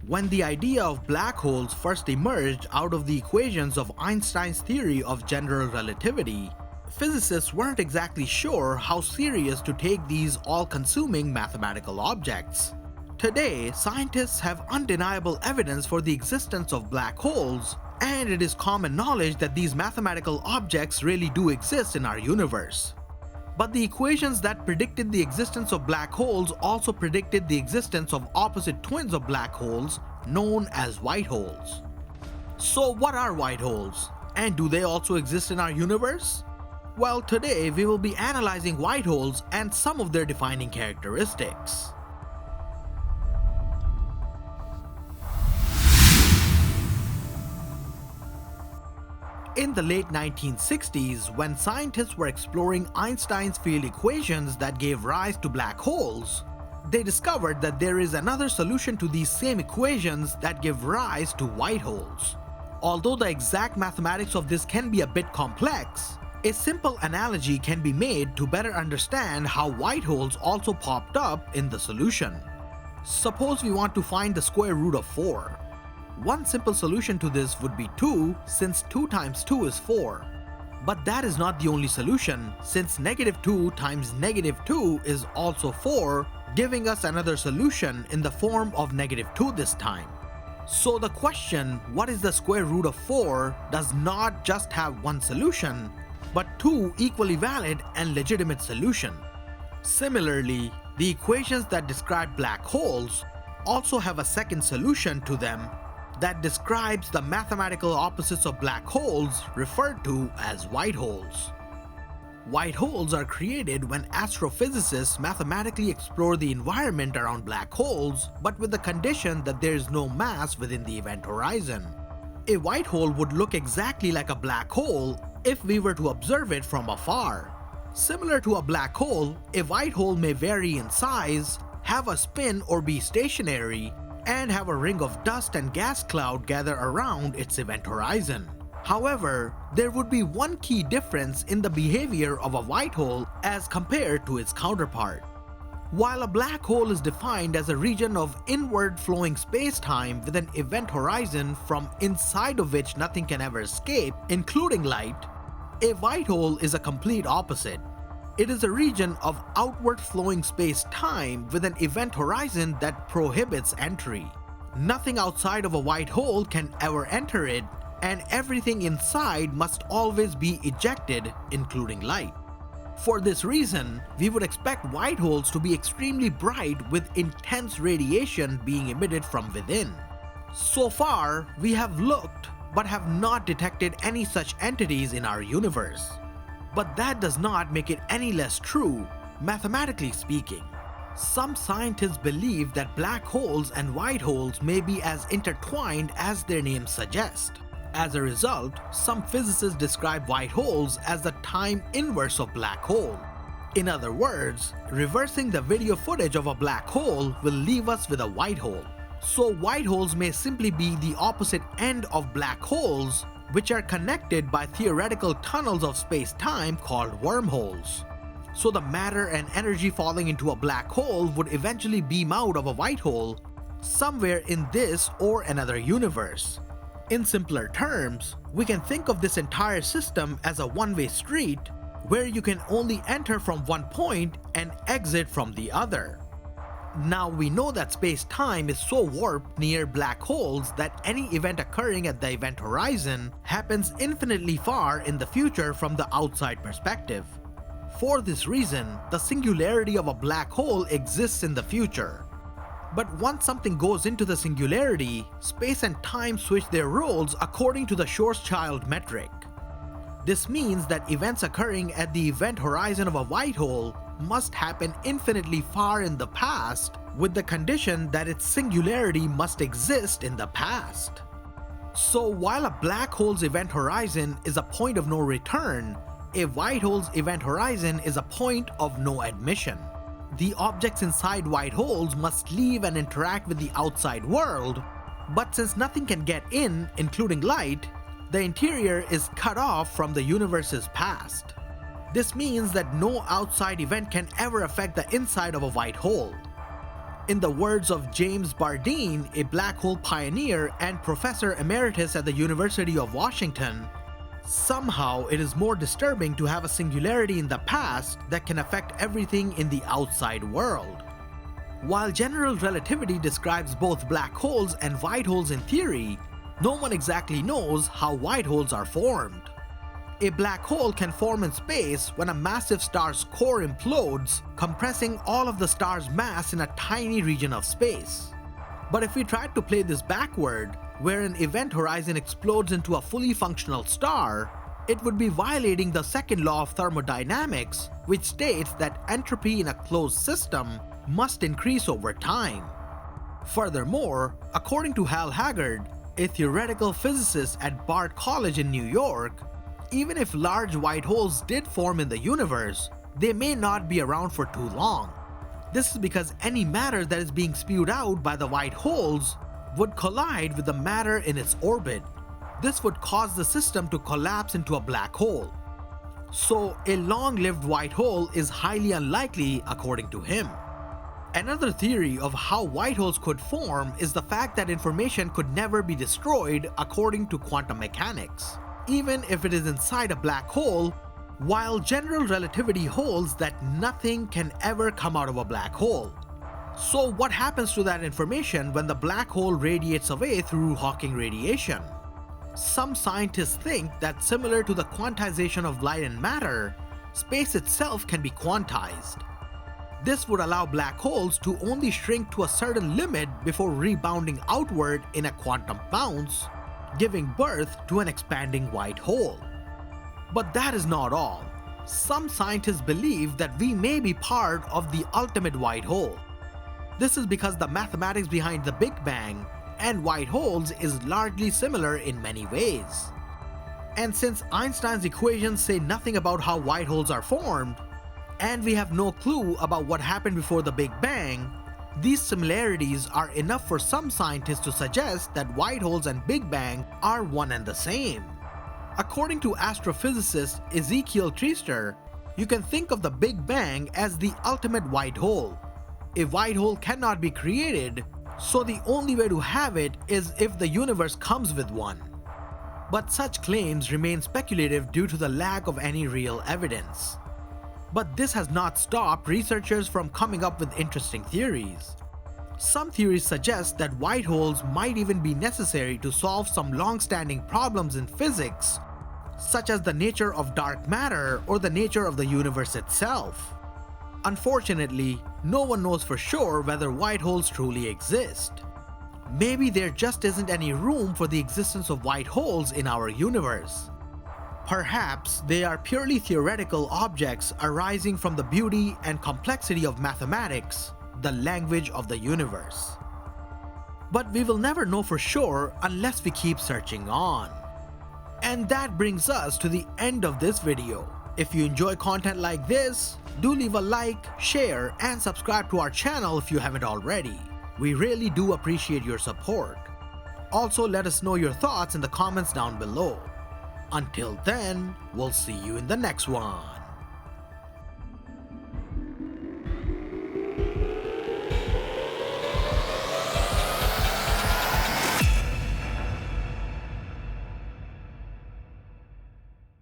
When the idea of black holes first emerged out of the equations of Einstein's theory of general relativity, physicists weren't exactly sure how serious to take these all-consuming mathematical objects. Today, scientists have undeniable evidence for the existence of black holes, and it is common knowledge that these mathematical objects really do exist in our universe. But the equations that predicted the existence of black holes also predicted the existence of opposite twins of black holes known as white holes. So what are white holes? And do they also exist in our universe? Well, today we will be analyzing white holes and some of their defining characteristics. In the late 1960s, when scientists were exploring Einstein's field equations that gave rise to black holes, they discovered that there is another solution to these same equations that give rise to white holes. Although the exact mathematics of this can be a bit complex, a simple analogy can be made to better understand how white holes also popped up in the solution. Suppose we want to find the square root of 4. One simple solution to this would be 2, since 2 times 2 is 4. But that is not the only solution, since -2 times -2 is also 4, giving us another solution in the form of -2 this time. So the question, what is the square root of 4, does not just have one solution, but 2 equally valid and legitimate solutions. Similarly, the equations that describe black holes also have a second solution to them that describes the mathematical opposites of black holes referred to as white holes. White holes are created when astrophysicists mathematically explore the environment around black holes, but with the condition that there is no mass within the event horizon. A white hole would look exactly like a black hole if we were to observe it from afar. Similar to a black hole, a white hole may vary in size, have a spin or be stationary, and have a ring of dust and gas cloud gather around its event horizon. However, there would be one key difference in the behavior of a white hole as compared to its counterpart. While a black hole is defined as a region of inward flowing space-time with an event horizon from inside of which nothing can ever escape, including light, a white hole is a complete opposite. It is a region of outward flowing space-time with an event horizon that prohibits entry. Nothing outside of a white hole can ever enter it, and everything inside must always be ejected, including light. For this reason, we would expect white holes to be extremely bright with intense radiation being emitted from within. So far, we have looked but have not detected any such entities in our universe. But that does not make it any less true, mathematically speaking. Some scientists believe that black holes and white holes may be as intertwined as their names suggest. As a result, some physicists describe white holes as the time inverse of black hole. In other words, reversing the video footage of a black hole will leave us with a white hole. So white holes may simply be the opposite end of black holes, which are connected by theoretical tunnels of space-time called wormholes. So the matter and energy falling into a black hole would eventually beam out of a white hole somewhere in this or another universe. In simpler terms, we can think of this entire system as a one-way street where you can only enter from one point and exit from the other. Now we know that space-time is so warped near black holes that any event occurring at the event horizon happens infinitely far in the future from the outside perspective. For this reason, the singularity of a black hole exists in the future. But once something goes into the singularity, space and time switch their roles according to the Schwarzschild metric. This means that events occurring at the event horizon of a white hole must happen infinitely far in the past, with the condition that its singularity must exist in the past. So while a black hole's event horizon is a point of no return, a white hole's event horizon is a point of no admission. The objects inside white holes must leave and interact with the outside world, but since nothing can get in, including light, the interior is cut off from the universe's past. This means that no outside event can ever affect the inside of a white hole. In the words of James Bardeen, a black hole pioneer and professor emeritus at the University of Washington, somehow it is more disturbing to have a singularity in the past that can affect everything in the outside world. While general relativity describes both black holes and white holes in theory, no one exactly knows how white holes are formed. A black hole can form in space when a massive star's core implodes, compressing all of the star's mass in a tiny region of space. But if we tried to play this backward, where an event horizon explodes into a fully functional star, it would be violating the second law of thermodynamics, which states that entropy in a closed system must increase over time. Furthermore, according to Hal Haggard, a theoretical physicist at Bard College in New York, even if large white holes did form in the universe, they may not be around for too long. This is because any matter that is being spewed out by the white holes would collide with the matter in its orbit. This would cause the system to collapse into a black hole. So, a long-lived white hole is highly unlikely according to him. Another theory of how white holes could form is the fact that information could never be destroyed according to quantum mechanics, even if it is inside a black hole, while general relativity holds that nothing can ever come out of a black hole. So what happens to that information when the black hole radiates away through Hawking radiation? Some scientists think that similar to the quantization of light and matter, space itself can be quantized. This would allow black holes to only shrink to a certain limit before rebounding outward in a quantum bounce, giving birth to an expanding white hole. But that is not all. Some scientists believe that we may be part of the ultimate white hole. This is because the mathematics behind the Big Bang and white holes is largely similar in many ways. And since Einstein's equations say nothing about how white holes are formed, and we have no clue about what happened before the Big Bang, these similarities are enough for some scientists to suggest that white holes and Big Bang are one and the same. According to astrophysicist Ezekiel Treaster, you can think of the Big Bang as the ultimate white hole. A white hole cannot be created, so the only way to have it is if the universe comes with one. But such claims remain speculative due to the lack of any real evidence. But this has not stopped researchers from coming up with interesting theories. Some theories suggest that white holes might even be necessary to solve some long-standing problems in physics, such as the nature of dark matter or the nature of the universe itself. Unfortunately, no one knows for sure whether white holes truly exist. Maybe there just isn't any room for the existence of white holes in our universe. Perhaps they are purely theoretical objects arising from the beauty and complexity of mathematics, the language of the universe. But we will never know for sure unless we keep searching on. And that brings us to the end of this video. If you enjoy content like this, do leave a like, share, and subscribe to our channel if you haven't already. We really do appreciate your support. Also, let us know your thoughts in the comments down below. Until then, we'll see you in the next one.